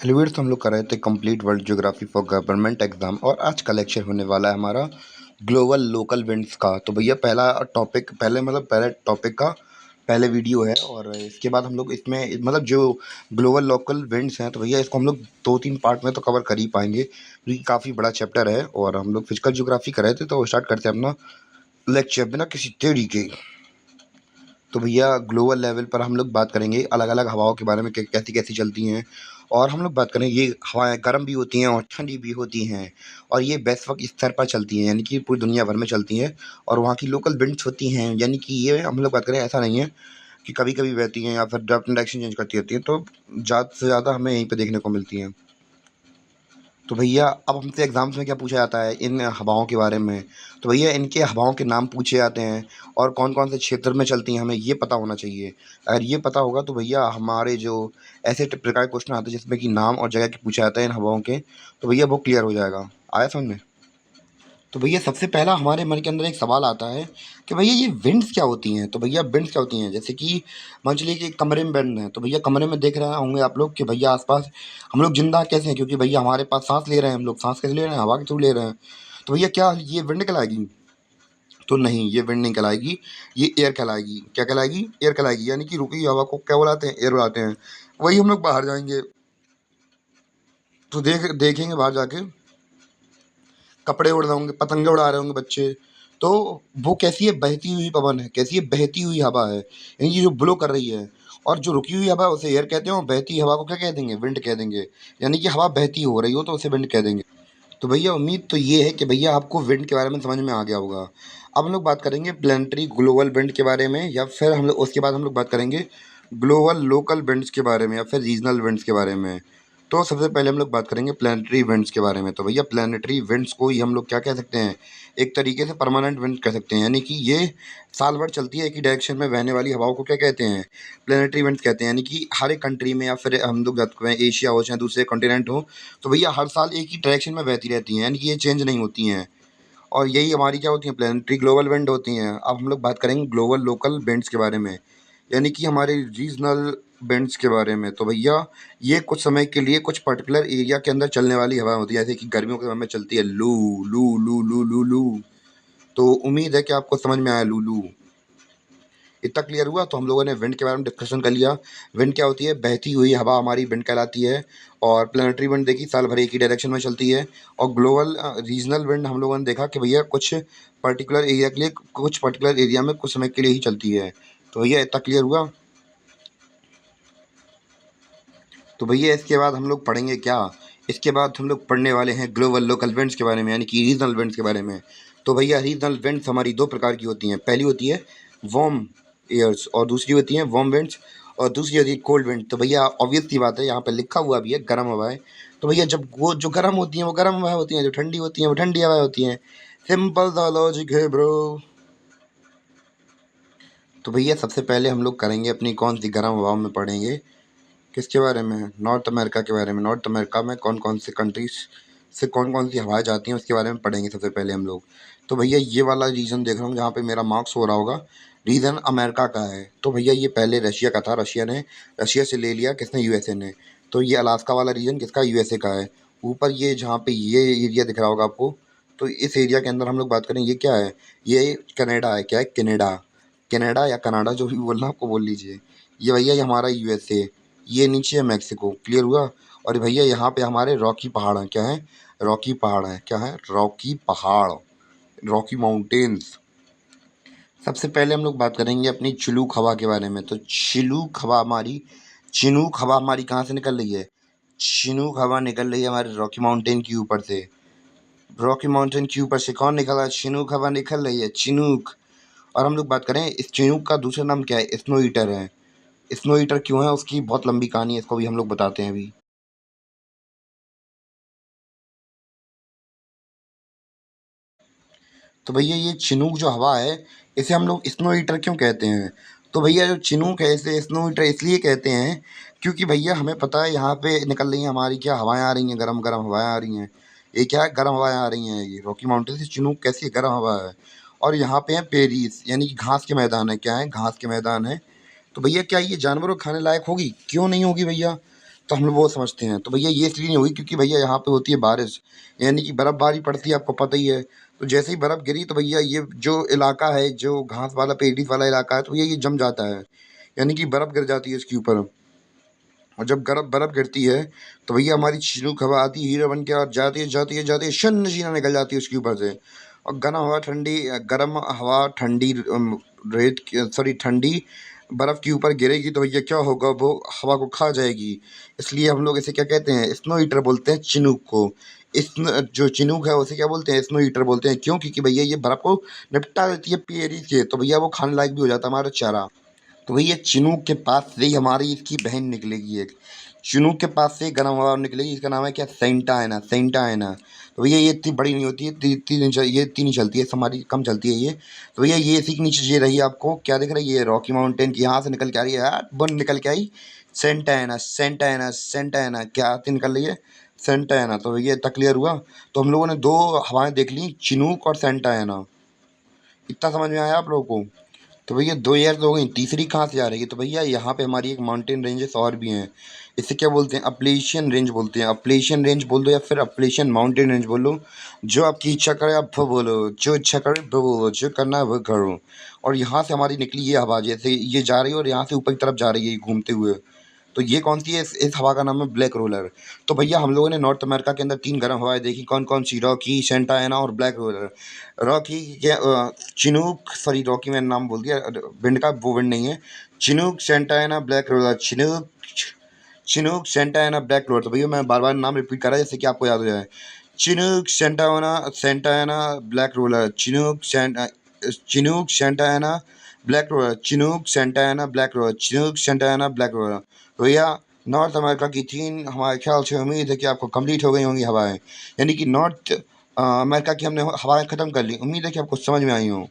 Elevates हम लोग कर रहे थे complete world geography for government exam और आज का लेक्चर होने वाला है हमारा ग्लोबल लोकल विंड्स का। तो भैया पहले टॉपिक का पहले वीडियो है और इसके बाद हम लोग इसमें मतलब जो ग्लोबल लोकल विंड्स हैं तो भैया इसको हम लोग 2-3 पार्ट में तो कवर कर ही पाएंगे क्योंकि काफ़ी बड़ा चैप्टर है और हम लोग फिजिकल ज्योग्राफी कर रहे थे। तो स्टार्ट करते हैं अपना लेक्चर बिना किसी देरी के। तो भैया ग्लोबल लेवल पर हम लोग बात करेंगे अलग अलग हवाओं के बारे में कि कैसी कैसी चलती हैं। और हम लोग बात करें ये हवाएं गर्म भी होती हैं और ठंडी भी होती हैं और ये वैश्विक स्तर पर चलती हैं यानी कि पूरी दुनिया भर में चलती हैं। और वहाँ की लोकल विंड्स होती हैं यानी कि ये हम लोग बात करें ऐसा नहीं है कि कभी कभी बहती हैं या फिर डायरेक्शन चेंज करती रहती हैं। तो ज़्यादा से ज़्यादा हमें यहीं पर देखने को मिलती हैं। तो भैया अब हमसे एग्ज़ाम्स में क्या पूछा जाता है इन हवाओं के बारे में। तो भैया इनके हवाओं के नाम पूछे जाते हैं और कौन कौन से क्षेत्र में चलती हैं हमें ये पता होना चाहिए। अगर ये पता होगा तो भैया हमारे जो ऐसे प्रकार के क्वेश्चन आते हैं जिसमें कि नाम और जगह के पूछा जाता है इन हवाओं के, तो भैया वो क्लियर हो जाएगा। आया समझ में? तो भैया सबसे पहला हमारे मन के अंदर एक सवाल आता है कि भैया ये विंड्स क्या होती हैं। तो भैया विंड्स क्या होती हैं, जैसे कि मान चलिए कि एक कमरे में विंड है तो भैया कमरे में देख रहे होंगे आप लोग कि भैया आसपास हम लोग जिंदा कैसे हैं, क्योंकि भैया हमारे पास सांस ले रहे हैं, हम लोग सांस कैसे ले रहे हैं, हवा के थ्रू ले रहे हैं। तो भैया क्या ये विंड कहलाएगी? तो नहीं, ये विंड नहीं कहलाएगी, ये एयर कहलाएगी। क्या कहलाएगी? एयर कहलाएगी। यानी कि रुकी हुई हवा को क्या बुलाते हैं? एयर बुलाते हैं। वही हम लोग बाहर जाएंगे तो देखेंगे बाहर जाके कपड़े उड़ रहे होंगे, पतंगे उड़ा रहे होंगे बच्चे। तो वो कैसी है? बहती हुई पवन है। कैसी है? बहती हुई हवा है, यानी कि जो ब्लो कर रही है। और जो रुकी हुई हवा है उसे एयर कहते हैं और बहती हवा को क्या कह देंगे? विंड कह देंगे। यानी कि हवा बहती हो रही हो तो उसे विंड कह देंगे। तो भैया उम्मीद तो ये है कि भैया आपको विंड के बारे में समझ में आ गया होगा। अब हम लोग बात करेंगे प्लानिटरी ग्लोबल विंड के बारे में, या फिर हम लोग उसके बाद हम लोग बात करेंगे ग्लोबल लोकल विंड्स के बारे में या फिर रीजनल विंड्स के बारे में। तो सबसे पहले हम लोग बात करेंगे प्लानिटरी विंड्स के बारे में। तो भैया प्लानिटरी विंड्स को ही हम लोग क्या कह सकते हैं? एक तरीके से परमानेंट विंड कह सकते हैं, यानी कि ये साल भर चलती है, एक ही डायरेक्शन में बहने वाली हवाओं को क्या कहते हैं? प्लानिटरी विंड्स कहते हैं। यानी कि हर एक कंट्री में या फिर हम लोग बात करें एशिया हो चाहे दूसरे कॉन्टिनेंट हो, तो भैया हर साल एक ही डायरेक्शन में बहती रहती हैं, यानी कि ये चेंज नहीं होती हैं। और यही हमारी क्या होती हैं? प्लानिटरी ग्लोबल विंड होती हैं। अब हम लोग बात करेंगे ग्लोबल लोकल विंड्स के बारे में, यानी कि हमारे रीजनल विंड्स के बारे में। तो भैया ये कुछ समय के लिए कुछ पर्टिकुलर एरिया के अंदर चलने वाली हवा होती है, जैसे कि गर्मियों के समय में चलती है लू लू लू लू लू लू। तो उम्मीद है कि आपको समझ में आया लू लू। इतना क्लियर हुआ? तो हम लोगों ने विंड के बारे में डिस्कशन कर लिया। विंड क्या होती है? बहती हुई हवा हमारी विंड कहलाती है। और प्लानिटरी विंड देखी साल भर एक ही डायरेक्शन में चलती है। और ग्लोबल रीजनल विंड हम लोगों ने देखा कि भैया कुछ पर्टिकुलर एरिया के लिए, कुछ पर्टिकुलर एरिया में कुछ समय के लिए ही चलती है। तो भैया इतना क्लियर हुआ? तो भैया इसके बाद हम लोग पढ़ेंगे क्या? इसके बाद हम लोग पढ़ने वाले हैं ग्लोबल लोकल विंड्स के बारे में, यानी कि रीजनल विंड्स के बारे में। तो भैया रीजनल विंड्स हमारी दो प्रकार की होती हैं। पहली होती है वार्म एयर्स और दूसरी होती है वार्म विंड्स और दूसरी होती है कोल्ड विंड। तो भैया ऑब्वियस सी बात है, यहाँ पे लिखा हुआ भी है गर्म हवाएं। तो भैया जब वो जो गर्म होती हैं वो गर्म हवाएं होती हैं, जो ठंडी होती हैं वो ठंडी हवाएं होती हैं। सिंपल सा लॉजिक है ब्रो। तो भैया सबसे पहले हम लोग करेंगे अपनी कौन सी गर्म हवाओं में पढ़ेंगे किसके बारे में? नॉर्थ अमेरिका के बारे में। नॉर्थ अमेरिका में कौन कौन से कंट्रीज से कौन कौन सी हवाएं जाती हैं उसके बारे में पढ़ेंगे सबसे पहले हम लोग। तो भैया ये वाला रीजन देख रहा हूँ जहाँ पे मेरा मार्क्स हो रहा होगा, रीजन अमेरिका का है। तो भैया ये पहले रशिया का था, रशिया से ले लिया किसने? यूएसए ने। तो ये अलास्का वाला रीजन किसका? यूएसए का है। ऊपर ये जहाँ पे ये एरिया दिख रहा होगा आपको, तो इस एरिया के अंदर हम लोग बात करें ये क्या है? ये कनाडा है। क्या है? कनाडा। कनाडा या कनाडा जो भी बोलना आपको बोल लीजिए। ये भैया ये हमारा यूएसए। ये नीचे है मैक्सिको। क्लियर हुआ? और भैया यहाँ पे हमारे रॉकी पहाड़ हैं। क्या है? रॉकी पहाड़ हैं। क्या है? रॉकी पहाड़, रॉकी माउंटेन्स। सबसे पहले हम लोग बात करेंगे अपनी चिनूक हवा के बारे में। तो चिनूक हवा हमारी कहाँ से निकल रही है? चिनूक हवा निकल रही है हमारे रॉकी माउंटेन के ऊपर से। रॉकी माउंटेन के ऊपर से कौन निकल रहा है? चिनूक हवा निकल रही है, चिनूक। और हम लोग बात करें इस चिनूक का दूसरा नाम क्या है? स्नो ईटर है। स्नो ईटर क्यों है उसकी बहुत लंबी कहानी है, इसको भी हम लोग बताते हैं अभी। तो भैया ये चिनूक जो हवा है इसे हम लोग स्नो ईटर क्यों कहते हैं? तो भैया जो चिनूक है इसे स्नो ईटर इसलिए कहते हैं क्योंकि भैया हमें पता है यहाँ पे निकल रही हैं हमारी क्या हवाएं आ रही हैं, गर्म गर्म हवाएं आ रही हैं। ये क्या है? गर्म हवाएं आ रही हैं। ये रॉकी माउंटेन से चिनूक कैसी है? गर्म हवा है। और यहाँ पे है पेरीज, यानी कि घास के मैदान है। क्या है? घास के मैदान है। तो भैया क्या ये जानवरों को खाने लायक होगी? क्यों नहीं होगी भैया? तो हम लोग वो समझते हैं। तो भैया ये इसलिए नहीं हुई क्योंकि भैया यहाँ पे होती है बारिश, यानी कि बर्फ़बारी पड़ती है, आपको पता ही है। तो जैसे ही बर्फ़ गिरी तो भैया ये जो इलाका है, जो घास वाला पेड़ीज वाला इलाका है, तो भैया ये जम जाता है, यानी कि बर्फ़ गिर जाती है इसके ऊपर। और जब बर्फ़ गिरती है तो भैया हमारी चिनूक हवा आती है हीरो बन के, और जाती है जाती है जाती है, शन्न-शीना निकल जाती है उसके ऊपर से। और गर्म हवा ठंडी ठंडी बर्फ़ के ऊपर गिरेगी तो भैया क्या होगा, वो हवा को खा जाएगी। इसलिए हम लोग इसे क्या कहते हैं, स्नो ईटर बोलते हैं चिनूक को। जो चिनूक है उसे क्या बोलते हैं, स्नो ईटर बोलते हैं। क्यों? क्योंकि भैया ये बर्फ़ को निपटा देती है पेरी से, तो भैया वो खाने लायक भी हो जाता है हमारा चारा। तो भैया चिनूक के पास से ही हमारी इसकी बहन निकलेगी एक। चिनूक के पास से गर्म हवा निकलेगी, इसका नाम है क्या, सेंटा आना, सेंटा आना। तो भैया ये इतनी बड़ी नहीं होती है, ये इतनी नहीं चलती है, हमारी कम चलती है ये। तो भैया ये इसी के नीचे ये रही, आपको क्या दिख रही है, रॉकी माउंटेन की यहाँ से निकल के आ रही है यार, वो निकल के आई सेंटा आना, सेंटा आना, सेंटा आना, क्या से निकल रही है, सेंटा आना। तो भैया इतना क्लियर हुआ। तो हम लोगों ने दो हवाएं देख ली, चिनूक और सेंटा आना। इतना समझ में आया आप लोगों को? तो भैया 2 ईयर तो हो गई, तीसरी कहाँ से आ रही है? तो भैया यहाँ पे हमारी एक माउंटेन रेंजेस और भी हैं। इसे क्या बोलते हैं, अपलेशियन रेंज बोलते हैं। अपलेशियन रेंज बोल दो या फिर अपलेशियन माउंटेन रेंज बोलो, जो आपकी इच्छा करे आप वो बोलो, जो इच्छा करे वो बोलो, जो करना है वो करो। और यहाँ से हमारी निकली ये हवा, जैसे ये जा रही है और यहाँ से ऊपर की तरफ जा रही है घूमते हुए। तो ये कौन सी है, इस हवा का नाम है ब्लैक रोलर। तो भैया हम लोगों ने नॉर्थ अमेरिका के अंदर 3 गर्म हवाएं देखी, कौन कौन सी, रॉकी, सेंटा एना और ब्लैक रोलर। रॉकी के चिनूक, सॉरी रॉकी मैंने नाम बोल दिया, विंड का वो विंड नहीं है। Chinook, Santa Ana, black roller, Chinook, Chinook, Santa Ana, black roller. तो भैया मैं बार बार नाम रिपीट कर रहा है जैसे कि आपको याद हो जाए। Chinook, Santa Ana, black roller, Chinook, Santa Ana, black roller, Chinook, Santa Ana, black roller, Chinook, Santa Ana, black roller. तो भैया नॉर्थ अमेरिका की 3 हमारे ख्याल से, उम्मीद है कि आपको कंप्लीट हो गई होंगी हवाएं, यानी कि नॉर्थ अमेरिका की हमने हवाएं ख़त्म कर ली। उम्मीद है कि आपको समझ में आई हों।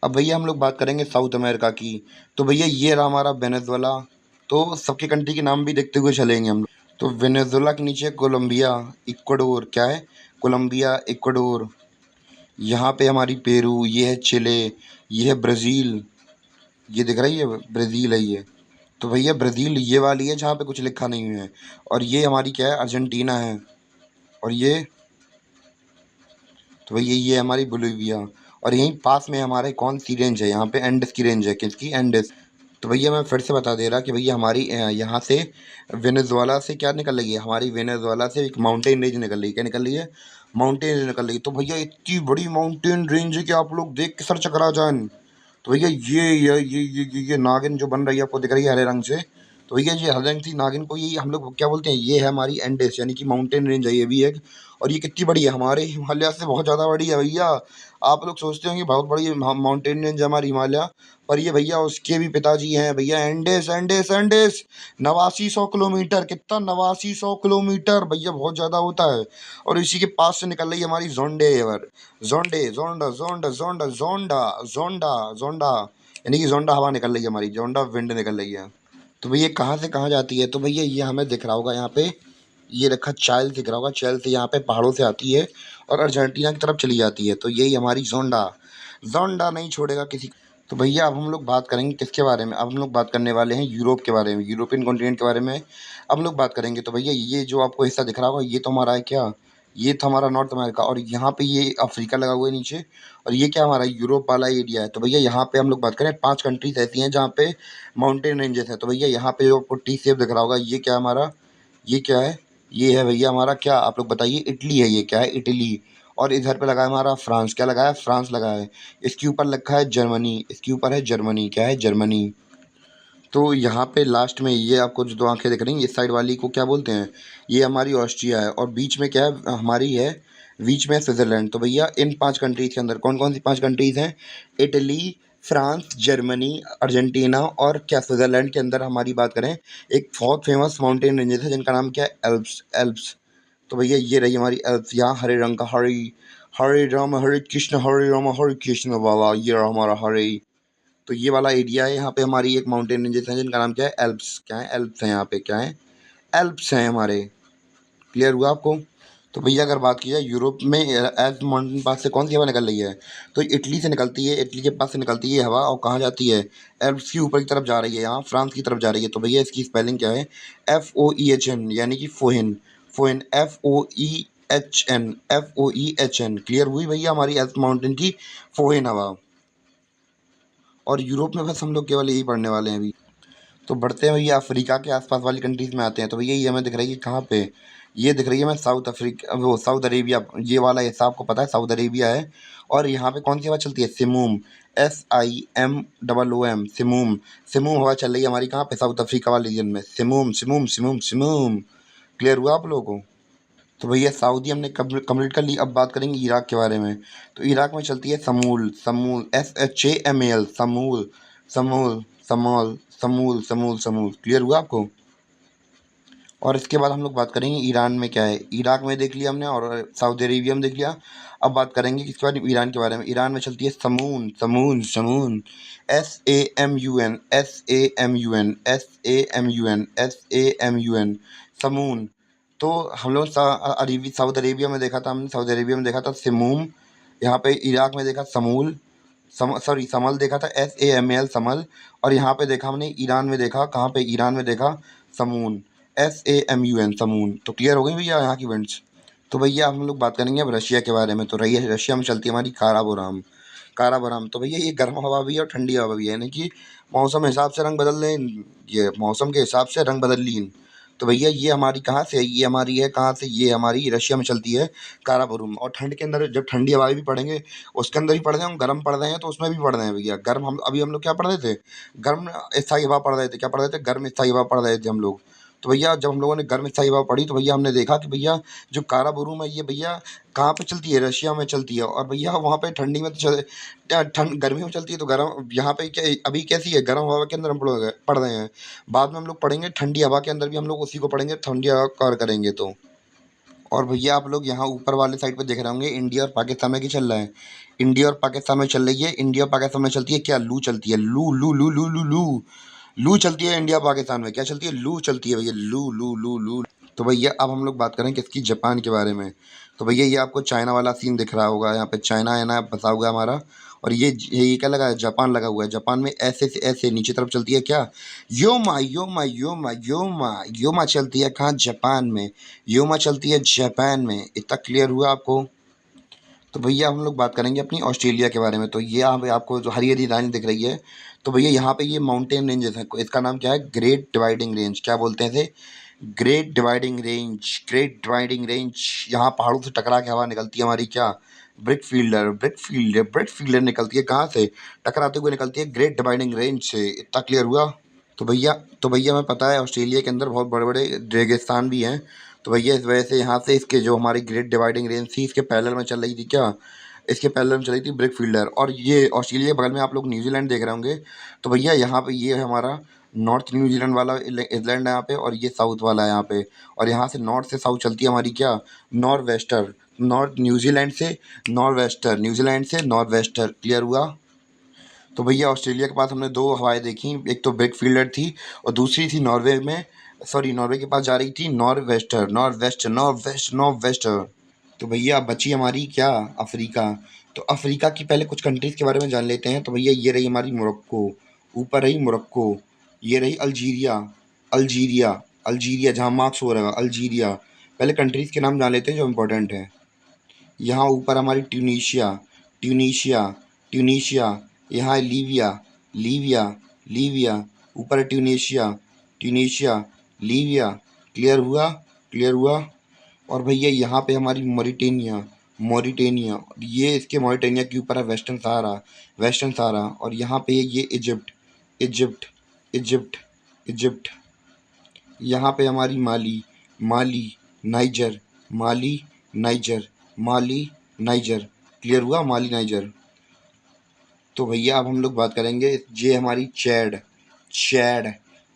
अब भैया हम लोग बात करेंगे साउथ अमेरिका की। तो भैया ये रहा हमारा वेनेजुएला। तो सबके कंट्री के नाम भी देखते हुए चलेंगे हम लोग। तो वेनेजुएला के नीचे कोलंबिया, इक्वाडोर, क्या है, कोलंबिया, इक्वाडोर। यहाँ पे हमारी पेरू, ये है चिले, ये है ब्राज़ील, ये दिख रही है, ब्राज़ील है ये। तो भैया ब्राज़ील ये वाली है जहाँ पे कुछ लिखा नहीं है। और ये हमारी क्या है, अर्जेंटीना है। और ये, तो भैया ये हमारी बोलिविया। और यहीं पास में हमारे कौन सी रेंज है, यहाँ पे एंडस की रेंज है, किसकी, एंडस। तो भैया मैं फिर से बता दे रहा कि भैया हमारी यहाँ से वेनेजुएला से क्या निकल रही है, हमारी वेनेजुएला से एक माउंटेन रेंज निकल रही है। क्या निकल रही है, माउंटेन रेंज निकल रही है। तो भैया इतनी बड़ी माउंटेन रेंज है कि आप लोग देख के सर चकरा जाएं। तो भैया ये नागिन जो बन रही है आपको दिख रही है हरे रंग से। तो भैया ये हरे रंग की नागिन को ये हम लोग क्या बोलते हैं, ये है हमारी एंडेस, यानी कि माउंटेन रेंज है ये भी एक। और ये कितनी बड़ी है, हमारे हिमालय से बहुत ज़्यादा बड़ी है भैया। आप लोग सोचते होंगे बहुत बड़ी माउंटेन रेंज है हमारी हिमालय, पर ये भैया उसके भी पिताजी हैं भैया, एंडेस, एंडेस, एंडेस। 8900 किलोमीटर, कितना, 8900 किलोमीटर भैया, बहुत ज़्यादा होता है। और इसी के पास से निकल रही है हमारी जोंडे एवर, जोंडे, जोंडा, जोंडा, जोंडा, जोंडा, जोंडा, जोंडा, यानी कि जोंडा हवा निकल रही है हमारी, जोंडा विंड निकल रही है। तो भैया कहाँ से कहाँ जाती है, तो भैया ये हमें दिख रहा होगा यहाँ पे, ये रखा चाइल दिख रहा होगा, चाइल से यहाँ पे पहाड़ों से आती है और अर्जेंटीना की तरफ चली जाती है। तो यही हमारी जोंडा, जोंडा नहीं छोड़ेगा किसी। तो भैया अब हम लोग बात करेंगे किसके बारे में, अब हम लोग बात करने वाले हैं यूरोप के बारे में, यूरोपियन कॉन्टिनेंट के बारे में अब हम लोग बात करेंगे। तो भैया ये जो आपको हिस्सा दिख रहा होगा ये तो हमारा है क्या, ये था हमारा नॉर्थ अमेरिका, और यहाँ पे ये अफ्रीका लगा हुआ है नीचे, और ये क्या हमारा यूरोप वाला एरिया है। तो भैया यहाँ पे हम लोग बात करें 5 कंट्रीज ऐसी हैं जहाँ पे माउंटेन रेंजेस हैं। तो भैया यहाँ पे जो आपको टी शेप दिख रहा होगा ये क्या हमारा, ये क्या है, ये है भैया हमारा क्या, आप लोग बताइए, इटली है, ये क्या है, इटली। और इधर पे लगा है हमारा फ्रांस, क्या लगा है, फ्रांस लगा है। इसके ऊपर लिखा है जर्मनी, इसके ऊपर है जर्मनी, क्या है, जर्मनी। तो यहाँ पे लास्ट में ये आपको जो 2 आँखें दिख रही हैं इस साइड वाली को क्या बोलते हैं, ये हमारी ऑस्ट्रिया है। और बीच में क्या है, हमारी है, बीच में है स्विट्ज़रलैंड। तो भैया इन 5 कंट्रीज़ के अंदर कौन-कौन सी 5 कंट्रीज़ हैं, इटली, फ्रांस, जर्मनी, अर्जेंटीना और क्या स्विट्ज़रलैंड के अंदर हमारी बात करें, एक बहुत फेमस माउंटेन रेंजेस है जिनका नाम क्या है, एल्प्स, एल्प्स। तो भैया ये रही हमारी एल्प्स, यहाँ हरे रंग का, हरे, हरे राम हरे कृष्ण, हरे राम हरे कृष्ण वाला ये रहा हमारा हरे। तो ये वाला एरिया है, यहाँ पे हमारी एक माउंटेन रेंजेस हैं जिनका नाम क्या है, एल्प्स, क्या है, एल्प्स हैं, यहाँ पे क्या है, एल्प्स हैं हमारे। क्लियर हुआ आपको? तो भैया अगर बात की जाए यूरोप में एल्प माउंटेन पास से कौन सी हवा निकल रही है, तो इटली से निकलती है, इटली के पास से निकलती है हवा और कहाँ जाती है, एल्प्स की ऊपर की तरफ जा रही है, यहाँ फ्रांस की तरफ जा रही है। तो भैया इसकी स्पेलिंग क्या है, FOEHN, यानी कि फोहिन, फोहिन, FOEHN, FOEHN। क्लियर हुई भैया हमारी एल्प माउंटेन की फोहिन हवा। और यूरोप में बस हम लोग केवल यही पढ़ने वाले हैं अभी। तो बढ़ते हैं भैया अफ्रीका के आसपास वाली कंट्रीज में आते हैं। तो भैया ये हमें दिख रही है कहाँ पे, ये दिख रही है हमें साउथ अफ्रीका, वो साउथ अरेबिया, ये वाला हिस्सा आपको पता है साउथ अरेबिया है। और यहाँ पे कौन सी हवा चलती है, सिमूम, SIMOOM, सिमूम। सिमूम हवा चल रही है हमारी कहाँ पे, साउथ अफ्रीका वाले रीजन में, सिमूम सिमूम सिमूम सिमूम। क्लियर हुआ आप लोगों को। तो भैया सऊदी हमने कंप्लीट कर ली। अब बात करेंगे इराक के बारे में। तो इराक में चलती है समूल, समूल, SHAMAL, समूल, समूल, समूल, समूल, समूल, समूल। क्लियर हुआ आपको। और इसके बाद हम लोग बात करेंगे ईरान में क्या है। इराक में देख लिया हमने और सऊदी अरेबिया में देख लिया। अब बात करेंगे किसके बारे में, ईरान के बारे में। ईरान में चलती है समून, समून, समून, SAMUN, SAMUN, SAMUN, SAMUN, समून। तो हम लोग साउथ अरेबिया में देखा था, हमने साउदी अरेबिया में देखा था सिमूम, यहाँ पे इराक में देखा समूल, सॉरी समल देखा था, SAMAL, समल। और यहाँ पे देखा हमने ईरान में देखा, कहाँ पे, ईरान में देखा समून, SAMUN, समून। तो क्लियर हो गई भैया यहाँ की इवेंट्स। तो भैया हम लोग बात करेंगे अब रशिया के बारे में। तो रही रशिया में चलती है हमारी काराबोराम, काराबोराम। तो भैया ये गर्म हवा भी है और ठंडी हवा भी है, यानी कि मौसम हिसाब से रंग बदल लें, ये मौसम के हिसाब से रंग बदल लीन। तो भैया ये हमारी कहाँ से है, ये हमारी है कहाँ से, ये हमारी रशिया में चलती है काराबोरम। और ठंड के अंदर जब ठंडी हवाएं भी पढ़ेंगे उसके अंदर ही पढ़ रहे हैं, हम गर्म पढ़ रहे हैं तो उसमें भी पढ़ रहे हैं भैया गर्म। हम अभी हम लोग क्या पढ़ रहे थे, गर्म स्थायी हवा पढ़ रहे थे, क्या पढ़ रहे थे, गर्म स्थायी हवा पढ़ रहे थे हम लोग। तो भैया जब हम लोगों ने गर्म स्थायी हवा पढ़ी तो भैया हमने देखा कि भैया जो काराबोरम है ये भैया कहाँ पे चलती है, रशिया में चलती है। और भैया वहाँ पे ठंडी में तो ठंड गर्मी में चलती है, तो गर्म यहाँ पे क्या अभी कैसी है, गर्म हवा के अंदर हम पढ़ रहे हैं। बाद में हम लोग पढ़ेंगे ठंडी हवा के अंदर भी, हम लोग उसी को पढ़ेंगे, ठंडी हवा कवर करेंगे तो। और भैया आप लोग यहाँ ऊपर वाले साइड पे देख रहे होंगे इंडिया और पाकिस्तान में क्या चल रहा है। इंडिया और पाकिस्तान में चल रही है, इंडिया और पाकिस्तान में चलती है क्या, लू चलती है, लू लू लू लू लू लू, लू चलती है इंडिया पाकिस्तान में, क्या चलती है, लू चलती है भैया, लू लू लू लू। तो भैया अब हम लोग बात करें किसकी, जापान के बारे में। तो भैया ये आपको चाइना वाला सीन दिख रहा होगा, यहाँ पे चाइना है ना बसा हुआ है हमारा। और ये क्या लगा है, जापान लगा हुआ है। जापान में ऐसे से ऐसे नीचे तरफ चलती है क्या, Yoma Yoma Yoma Yoma, Yoma चलती है कहाँ, जापान में, योमा चलती है जापान में। इतना क्लियर हुआ आपको। तो भैया हम लोग बात करेंगे अपनी ऑस्ट्रेलिया के बारे में। तो ये यहाँ पे आपको जो हरी हरी लाइन दिख रही है, तो भैया यहाँ पे ये माउंटेन रेंजेस है, इसका नाम क्या है, ग्रेट डिवाइडिंग रेंज। क्या बोलते हैं इसे, great dividing range, great dividing range. यहाँ पहाड़ों से टकरा के हवा निकलती है हमारी क्या, brick fielder, brick fielder, brick fielder निकलती है कहाँ से, टकराते हुए निकलती है ग्रेट डिवाइडिंग रेंज से। इतना क्लियर हुआ। तो भैया हमें पता है ऑस्ट्रेलिया के अंदर बहुत बड़े बड़े रेगिस्तान भी हैं। तो भैया इस वजह से यहाँ से इसके जो हमारी ग्रेट डिवाइडिंग रेंज थी इसके पैरेलल में चल रही थी क्या, इसके पैरेलल में चल रही थी ब्रिक फील्डर। और ये ऑस्ट्रेलिया के बगल में आप लोग न्यूजीलैंड देख रहे होंगे। तो भैया यहाँ पे ये है हमारा नॉर्थ न्यूजीलैंड वाला आइलैंड है यहाँ पे, और ये साउथ वाला है यहाँ पे। और यहाँ से नॉर्थ से साउथ चलती है हमारी क्या, नॉर्थ वेस्टर, नॉर्थ न्यूजीलैंड से नॉर्थ वेस्टर, न्यूजीलैंड से नॉर्थ वेस्टर। क्लियर हुआ। तो भैया ऑस्ट्रेलिया के पास हमने दो हवाएं देखी, एक तो ब्रिक फील्डर थी और दूसरी थी नॉर्वे में, सॉरी नॉर्वे के पास जा रही थी north Wester, north west, north west, north Wester. तो भैया अब बची हमारी क्या, अफ्रीका। तो अफ्रीका की पहले कुछ कंट्रीज़ के बारे में जान लेते हैं। तो भैया ये रही हमारी मोरक्को, ऊपर रही मोरक्को, ये रही अल्जीरिया, अल्जीरिया, अल्जीरिया जहाँ मार्क्स हो रहा है अल्जीरिया। पहले कंट्रीज़ के नाम जान लेते हैं जो इम्पोर्टेंट है। यहाँ ऊपर हमारी ट्यूनीशिया, ट्यूनीशिया, ट्यूनीशिया। यहाँ है लीबिया, लीबिया, लीबिया। ऊपर है ट्यूनीशिया, ट्यूनीशिया, लीबिया। क्लियर हुआ, क्लियर हुआ। और भैया यहाँ पे हमारी मॉरिटेनिया, मॉरिटेनिया, ये इसके मॉरिटेनिया के ऊपर है वेस्टर्न सहारा, वेस्टर्न सहारा। और यहाँ पे ये इजिप्ट, इजिप्ट, इजिप्ट, इजिप्ट। यहाँ पे हमारी माली, माली, नाइजर, माली, नाइजर, माली, नाइजर। क्लियर हुआ, माली, नाइजर। तो भैया अब हम लोग बात करेंगे, ये हमारी चैड, चैड,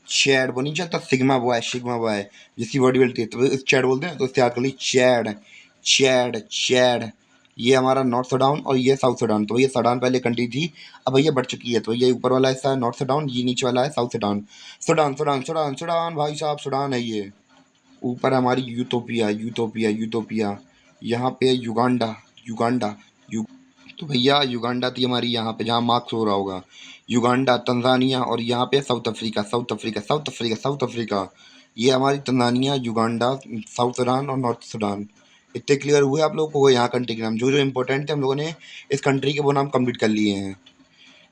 चैड वो नहीं चलता सिग्मा बॉय, सिग्मा बॉय जिसकी बॉडी बनती है तो इस चैड बोलते हैं, तो इससे याद कर ली चैड, चैड, चैड। ये हमारा नॉर्थ सूडान और ये साउथ सूडान। तो भैया सूडान पहले कंट्री थी, अब भैया बढ़ चुकी है। तो ये ऊपर वाला हिस्सा है नॉर्थ सूडान, ये नीचे वाला है south Sudan. Sudan, Sudan, Sudan, Sudan भाई साहब, सूडान है ये। ऊपर हमारी यूटोपिया, यूटोपिया, यूटोपिया। यहाँ पे युगांडा, युगांडा यु तो भैया युगांडा थी हमारी यहाँ पे, जहाँ मार्क्स हो रहा होगा, युगांडा, तंजानिया, और यहाँ पे south Africa, south Africa, south Africa, south Africa. ये हमारी तंजानिया, युगांडा, साउथ सूडान और नॉर्थ सूडान। इतने क्लियर हुए आप लोगों को यहाँ कंट्री के नाम, जो जो इम्पोर्टेंट थे हम लोगों ने इस कंट्री के वो नाम कंप्लीट कर लिए हैं।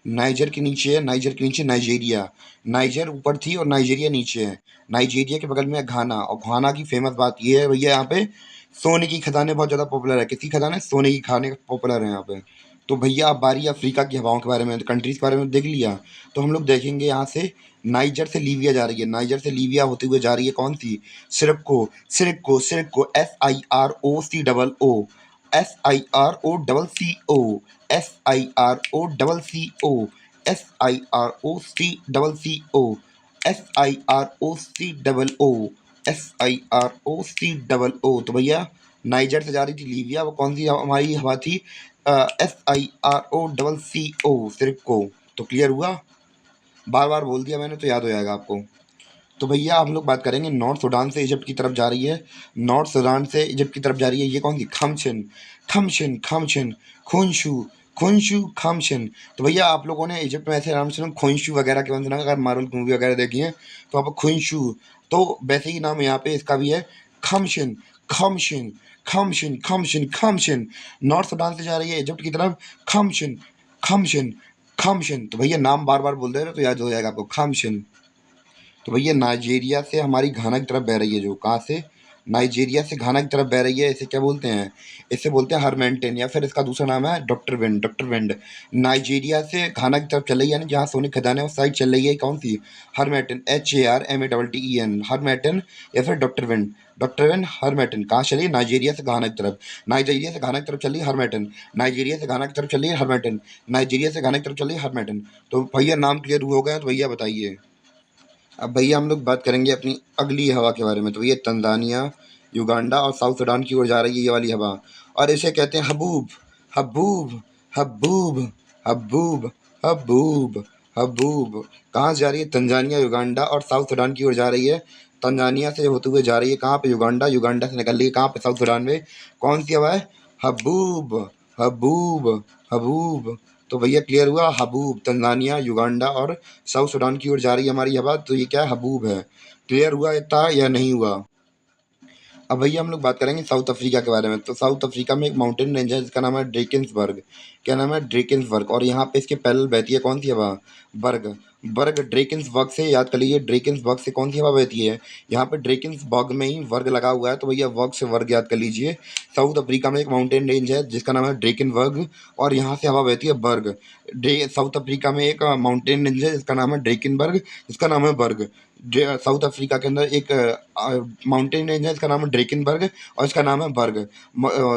नाइजर के नीचे है, नाइजर के नीचे नाइजीरिया, नाइजर ऊपर थी और नाइजीरिया नीचे है। नाइजीरिया के बगल में है घाना, और घाना की फेमस बात ये है भैया, यहाँ पे सोने की खदानें बहुत ज़्यादा पॉपुलर है। किसकी खदानें? सोने की खाने पॉपुलर है यहाँ पे। तो भैया अब बारी अफ्रीका की हवाओं के बारे में, कंट्रीज़ के बारे में देख लिया, तो हम लोग देखेंगे यहाँ से नाइजर से लीबिया जा रही है, नाइजर से लीबिया होते हुए जा रही है कौन सी? सिरको, सिरको, सिरको, SIROC, SIROCO, SIROCO, SIROCO, SIROCO, SIROCO। तो भैया नाइजर से जा रही थी लीबिया, वो कौन सी हमारी हवा थी? SIROCO, सिर्फ को। तो क्लियर हुआ? बार बार बोल दिया मैंने तो याद हो जाएगा आपको। तो भैया हम लोग बात करेंगे नॉर्थ सूडान से इजिप्ट की तरफ जा रही है, नॉर्थ सूडान से इजिप्ट की तरफ जा रही है, ये कौन सी? खमशिन, खमशिन, खमशिन, खुनशु, खुनशु, खमशिन। तो भैया आप लोगों ने इजिप्ट में ऐसे नाम सुना खुनशु वगैरह के नाम सुना? अगर मार्वल मूवी वगैरह देखी है तो आप खुनशु, तो वैसे ही नाम यहाँ पे इसका भी है, खमशिन, खमशिन, खमशिन, खमशिन, खमशिन। नॉर्थ सूडान से जा रही है इजिप्ट की तरफ, खमशिन, खमशिन, खमशिन। तो भैया नाम बार बार बोल रहे हो तो याद हो जाएगा आपको, खमशिन। तो भैया नाइजीरिया से हमारी घाना की तरफ बह रही है, जो कहाँ से? नाइजीरिया से घाना की तरफ बह रही है, इसे क्या बोलते हैं? इसे बोलते हैं हरमेंटिन, या फिर इसका दूसरा नाम है doctor wind, doctor wind. Nigeria से घाना की तरफ चल रही है, यानी जहाँ सोने की खदान है उस साइड चल रही है, कौन सी? हरमेटिन, HARMATTEN, हरमेटिन, या फिर डॉक्टर विंड, डॉक्टर विंड, हरमेटिन। कहाँ चलिए? नाइजीरिया से घाना की तरफ, नाइजीरिया से घाना की तरफ चली हरमेटिन, नाइजीरिया से घाना की तरफ चली हरमेटिन, नाइजीरिया से घाना की तरफ चली हरमेटिन। तो भैया नाम क्लियर हो गए? तो भैया बताइए। अब भैया हम लोग बात करेंगे अपनी अगली हवा के बारे में। तो ये तंजानिया, युगांडा और साउथ सूडान की ओर जा रही है ये वाली हवा, और इसे कहते हैं haboob, haboob, haboob, haboob, haboob, haboob. कहाँ से जा रही है? तंजानिया, युगांडा और साउथ सूडान की ओर जा रही है। तंजानिया से होते हुए जा रही है कहाँ पे? युगांडा, युगांडा से निकल रही है कहाँ पे? साउथ सूडान में। कौन सी हवा है? Haboob, haboob, haboob. तो भैया क्लियर हुआ, हबूब, तंजानिया, युगांडा और साउथ सूडान की ओर जा रही है हमारी हवा, तो ये क्या है? हबूब है। क्लियर हुआ इतना या नहीं हुआ? अब भैया हम लोग बात करेंगे साउथ अफ्रीका के बारे में। तो साउथ अफ्रीका में एक माउंटेन रेंज है जिसका नाम है ड्रेकिंसबर्ग। क्या नाम है? ड्रेकिंसबर्ग। और यहाँ पे इसके पैरेलल बहती है कौन सी हवा? बर्ग, बर्ग। ड्रेकिंसबर्ग से याद कर लीजिए, ड्रेकिंसबर्ग से कौन सी हवा बहती है? यहाँ पे ड्रेकिंसबर्ग में ही वर्ग लगा हुआ है, तो भैया वर्ग से वर्ग याद कर लीजिए। साउथ अफ्रीका में एक माउंटेन रेंज है जिसका नाम है ड्रेकिनबर्ग, और यहाँ से हवा बहती है बर्ग। साउथ अफ्रीका में एक माउंटेन रेंज है जिसका नाम है ड्रेकिनबर्ग, जिसका नाम है बर्ग। साउथ अफ्रीका के अंदर एक माउंटेन रेंज है इसका नाम है ड्रेकिनबर्ग, और इसका नाम है बर्ग।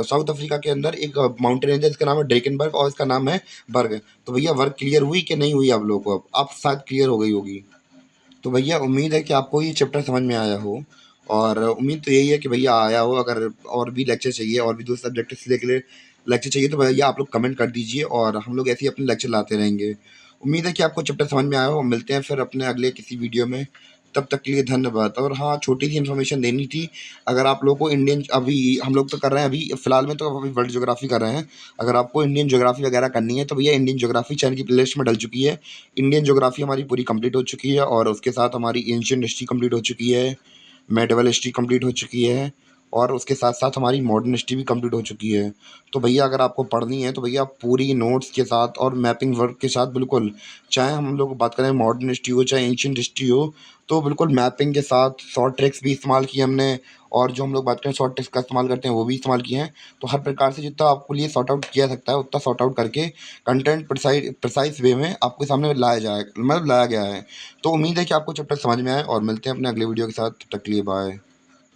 साउथ अफ्रीका के अंदर एक माउंटेन रेंज है जिसका नाम है ड्रेकिनबर्ग, और इसका नाम है बर्ग। तो भैया वर्ग क्लियर हुई कि नहीं हुई आप लोगों को? अब आप शायद क्लियर हो गई होगी। तो भैया उम्मीद है कि आपको ये चैप्टर समझ में आया हो, और उम्मीद तो यही है कि भैया आया हो। अगर और भी लेक्चर चाहिए, और भी दूसरे सब्जेक्ट से लेकर लेक्चर चाहिए, तो भैया आप लोग कमेंट कर दीजिए, और हम लोग ऐसे ही अपने लेक्चर लाते रहेंगे। उम्मीद है कि आपको चैप्टर समझ में आया हो। मिलते हैं फिर अपने अगले किसी वीडियो में, तब तक के लिए धन्यवाद। और हाँ, छोटी सी इन्फॉर्मेशन देनी थी, अगर आप लोगों को इंडियन, अभी हम लोग तो कर रहे हैं, अभी फ़िलहाल में तो अभी वर्ल्ड ज्योग्राफी कर रहे हैं। अगर आपको इंडियन ज्योग्राफी वगैरह करनी है तो भैया इंडियन ज्योग्राफी चैनल की प्लेलिस्ट में डल चुकी है। इंडियन ज्योग्राफी हमारी पूरी कंप्लीट हो चुकी है, और उसके साथ हमारी एंशिएंट हिस्ट्री कंप्लीट हो चुकी है, मेडिवल हिस्ट्री कंप्लीट हो चुकी है, और उसके साथ साथ हमारी मॉडर्न हिस्ट्री भी कंप्लीट हो चुकी है। तो भैया अगर आपको पढ़नी है तो भैया पूरी नोट्स के साथ और मैपिंग वर्क के साथ, बिल्कुल, चाहे हम लोग बात करें मॉडर्न हिस्ट्री हो चाहे एंशिएंट हिस्ट्री हो, तो बिल्कुल मैपिंग के साथ शॉर्ट ट्रिक्स भी इस्तेमाल किए हमने, और जो हम लोग बात करें शॉर्ट ट्रिक्स का इस्तेमाल करते हैं वो भी इस्तेमाल किए हैं। तो हर प्रकार से जितना आपको लिए सॉर्ट आउट किया सकता है उतना सॉर्ट आउट करके कंटेंट प्रिसाइज वे में आपके सामने लाया जाए, मतलब लाया गया है। तो उम्मीद है कि आपको चैप्टर समझ में आए, और मिलते हैं अपने अगले वीडियो के साथ। तब तक के लिए बाय।